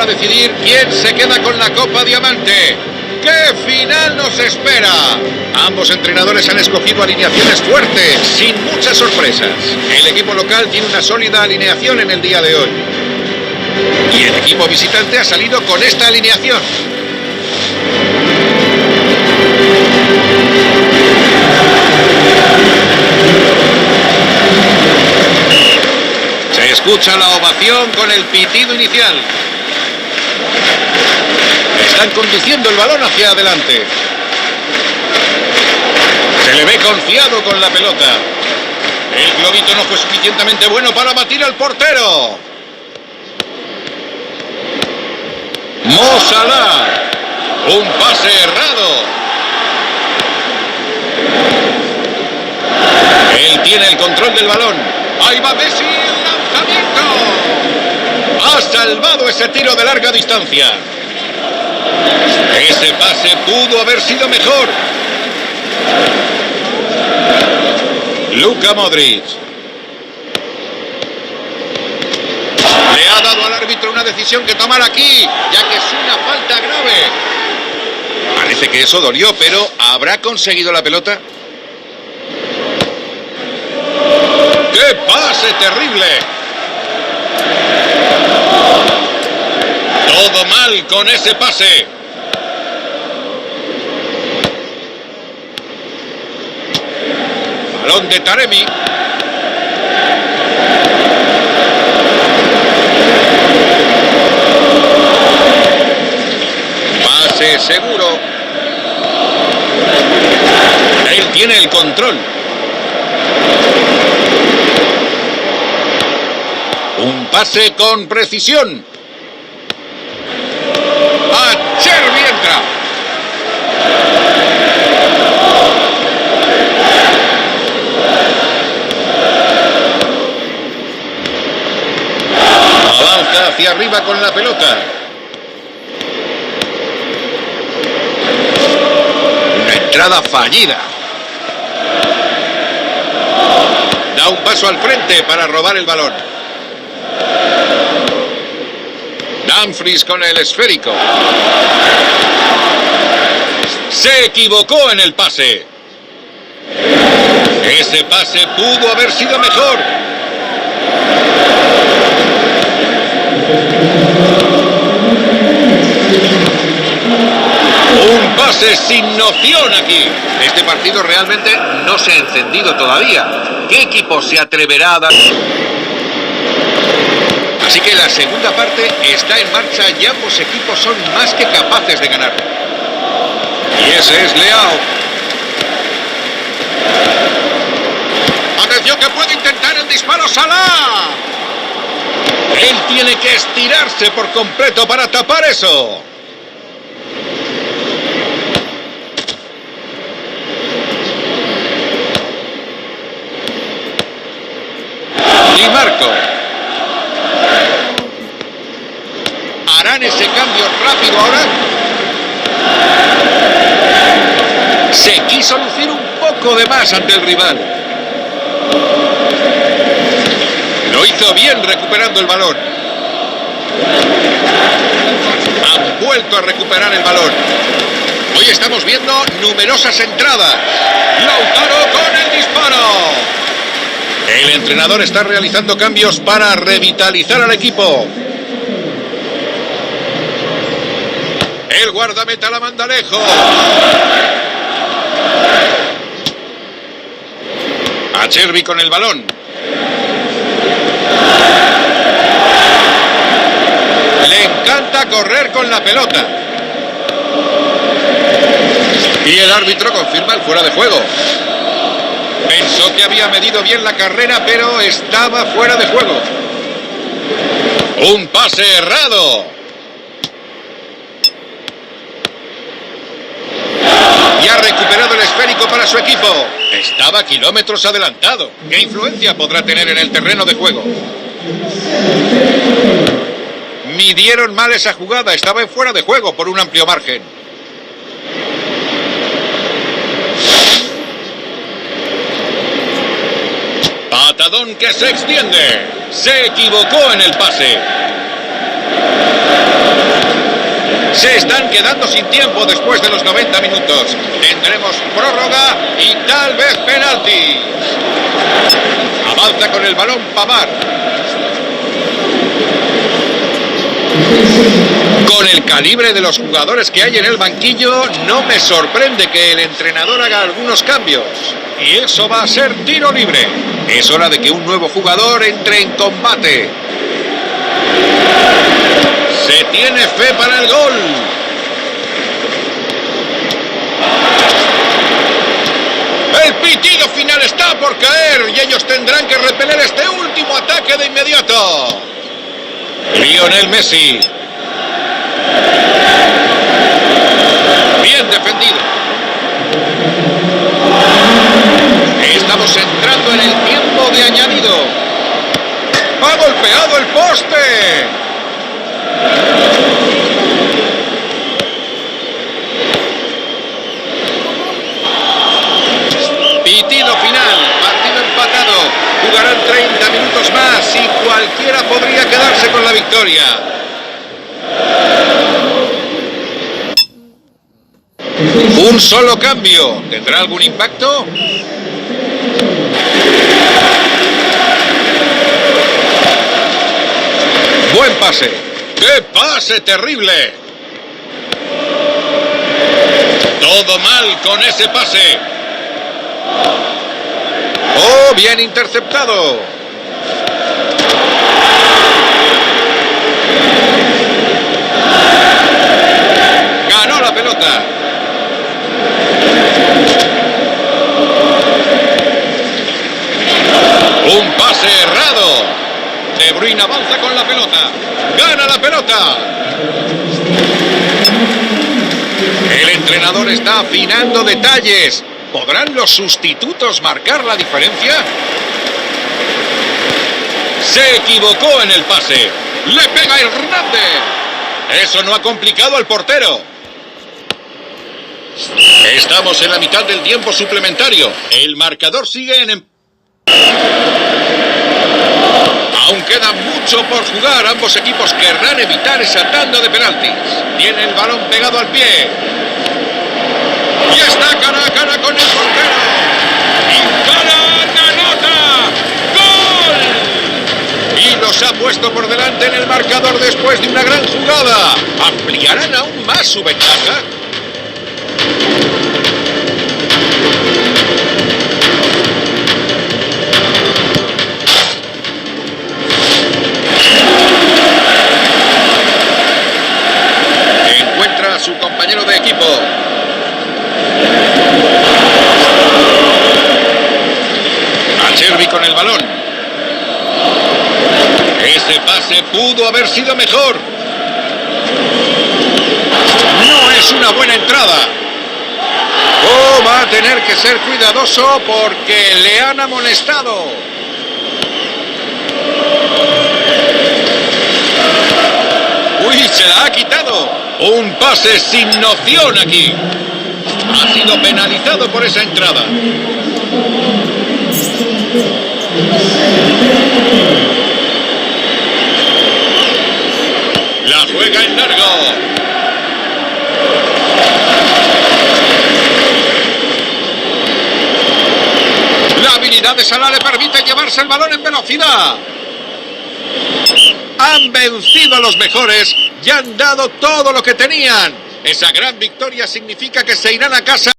decidir quién se queda con la Copa Diamante. ¡Qué final nos espera! Ambos entrenadores han escogido alineaciones fuertes, sin muchas sorpresas. El equipo local tiene una sólida alineación en el día de hoy. Y el equipo visitante ha salido con esta alineación. Se escucha la ovación con el pitido inicial. Están conduciendo el balón hacia adelante. Se le ve confiado con la pelota. El globito no fue suficientemente bueno para batir al portero. Mo Salah. Un pase errado. Él tiene el control del balón. Ahí va Messi, el lanzamiento. Ha salvado ese tiro de larga distancia. Ese pase pudo haber sido mejor. Luka Modric. Le ha dado al árbitro una decisión que tomar aquí, ya que es una falta grave. Parece que eso dolió, pero ¿habrá conseguido la pelota? ¡Qué pase terrible! Todo mal con ese pase. Balón de Taremi. Pase seguro. Él tiene el control. Un pase con precisión. Acherbi entra. Avanza hacia arriba con la pelota. Una entrada fallida. Da un paso al frente para robar el balón. Dumfries con el esférico. Se equivocó en el pase. Ese pase pudo haber sido mejor. Un pase sin noción aquí. Este partido realmente no se ha encendido todavía. ¿Qué equipo se atreverá a dar? Así que la segunda parte está en marcha y ambos equipos son más que capaces de ganar. Y ese es Leao. Atención que puede intentar el disparo Salah. Él tiene que estirarse por completo para tapar eso. Di Marco. Harán ese cambio rápido ahora. Se quiso lucir un poco de más ante el rival. Lo hizo bien recuperando el balón. Han vuelto a recuperar el balón. Hoy estamos viendo numerosas entradas. Lautaro con el disparo. El entrenador está realizando cambios para revitalizar al equipo. El guardameta la manda lejos. Acherbi con el balón. Le encanta correr con la pelota. Y el árbitro confirma el fuera de juego. Pensó que había medido bien la carrera, pero estaba fuera de juego. Un pase errado. Y ha recuperado el esférico para su equipo. Estaba kilómetros adelantado. ¿Qué influencia podrá tener en el terreno de juego? Midieron mal esa jugada. Estaba en fuera de juego por un amplio margen. Patadón que se extiende. Se equivocó en el pase. Se están quedando sin tiempo después de los 90 minutos. Tendremos prórroga y tal vez penalti. Avanza con el balón Pavard. Con el calibre de los jugadores que hay en el banquillo, no me sorprende que el entrenador haga algunos cambios. Y eso va a ser tiro libre. Es hora de que un nuevo jugador entre en combate. Se tiene fe para el gol. El pitido final está por caer y ellos tendrán que repeler este último ataque de inmediato. Lionel Messi. Bien defendido. Estamos entrando en el tiempo de añadido. ¡Ha golpeado el poste! Pitido final, partido empatado. Jugarán 30 minutos más y cualquiera podría quedarse con la victoria. Un solo cambio. ¿Tendrá algún impacto? Buen pase. ¡Qué pase terrible! Todo mal con ese pase. ¡Oh, bien interceptado! Ganó la pelota. Un pase errado. De Bruyne avanza con la pelota. ¡Gana la pelota! El entrenador está afinando detalles. ¿Podrán los sustitutos marcar la diferencia? Se equivocó en el pase. ¡Le pega Hernández! Eso no ha complicado al portero. Estamos en la mitad del tiempo suplementario. El marcador sigue en empate. Aún queda mucho por jugar. Ambos equipos querrán evitar esa tanda de penaltis. Tiene el balón pegado al pie. Y está cara a cara con el portero. Y anota. ¡Gol! Y los ha puesto por delante en el marcador después de una gran jugada. ¿Ampliarán aún más su ventaja? Encuentra a su compañero de equipo. Acerbi con el balón. Ese pase pudo haber sido mejor. No es una buena entrada. Oh, va a tener que ser cuidadoso porque le han amonestado. Uy, se la ha quitado. Un pase sin noción aquí. Ha sido penalizado por esa entrada. La juega en largo. La habilidad de Salah le permite llevarse el balón en velocidad. Han vencido a los mejores y han dado todo lo que tenían. Esa gran victoria significa que se irán a casa.